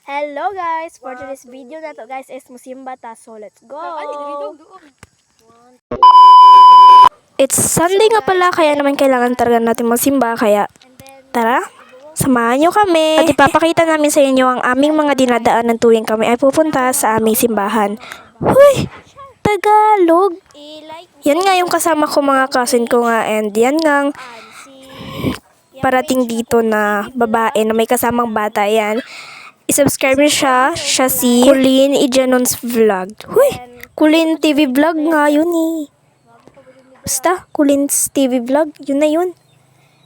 Hello guys! For today's video na to guys is musimba ta. So let's go! It's Sunday nga pala kaya naman kailangan talaga natin magsimba kaya tara! Samahan nyo kami! At ipapakita namin sa inyo ang aming mga dinadaanan tuwing kami ay pupunta sa aming simbahan. Huy! Tagalog! Yan nga yung kasama ko mga cousin ko nga and yan nga parating dito na babae na may kasamang bata yan. I-subscribe niyo siya si Kulin Ijanon's Vlog. Huy! Kulin TV Vlog nga yun eh. Basta, Kulin's TV Vlog, yun na yun.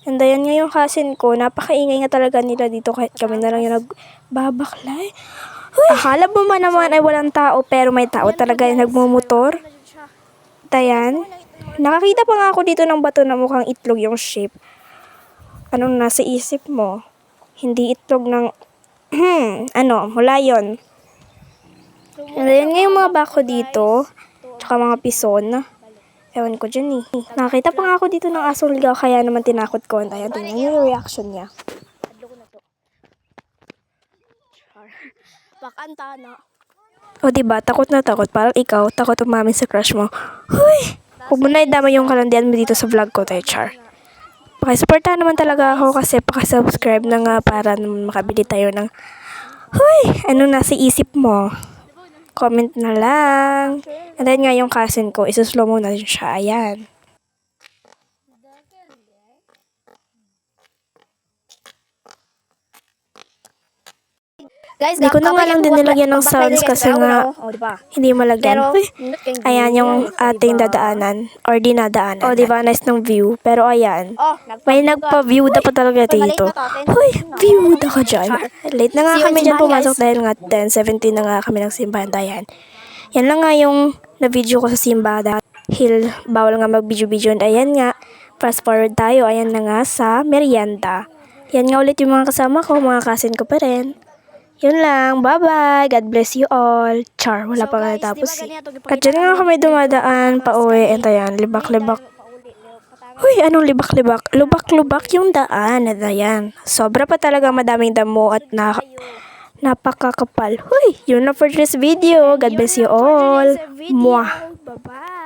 And ayan nga yung cousin ko, napakaingay nga talaga nila dito kahit kami na lang yung nagbabaklay. Huy! Akala mo man naman ay walang tao pero may tao talaga yung nagmumotor. At ayan, nakakita pa nga ako dito ng bato na mukhang itlog yung shape. Anong nasa isip mo? Hindi itlog ng mula yun. And ayan nga yung mga bako dito, tsaka mga pison. Ewan ko dyan eh. Nakita pa nga ako dito ng asong ligaw, kaya naman tinakot ko. And ayan, tingnan yung reaction niya. Pakanta na. O diba, takot na takot. Parang ikaw, takot umamin sa crush mo. Huy! Huwag mo na idama yung kalandian mo dito sa vlog ko, tayo, Char. Pakisuportahan naman talaga ako kasi pakisubscribe na nga para makabili tayo ng huy! Anong nasa isip mo? Comment na lang. And then nga yung cousin ko, isuslow mo na siya. Ayan. Guys, Hindi ko na nga lang din nilagyan ng sounds kasi nga hindi malagyan. Huy! Ayan yung ating dadaanan or dinadaanan. O diba, nice ng view. Pero ayan, may nagpa-viewda pa talaga dito. Huy! Viewda ka dyan. Late na nga kami dyan pumasok dahil nga 10:17 na nga kami ng simbahan. Ayan. Yan lang nga yung na-video ko sa simba dahil bawal nga mag-video-video. And ayan nga, fast forward tayo. Ayan na nga sa merienda. Yan nga ulit yung mga kasama ko, mga cousin ko pa rin. Yun lang. Bye-bye. God bless you all. Char, wala pa nga natapos eh. At dyan nga kami dumadaan pa uwi. And ayan, libak-libak. Huy, anong libak-libak? Lubak-lubak yung daan. At ayan, sobra pa talaga madaming damo at napakakapal. Huy, yun na for this video. God bless you all. Mwah. Bye-bye.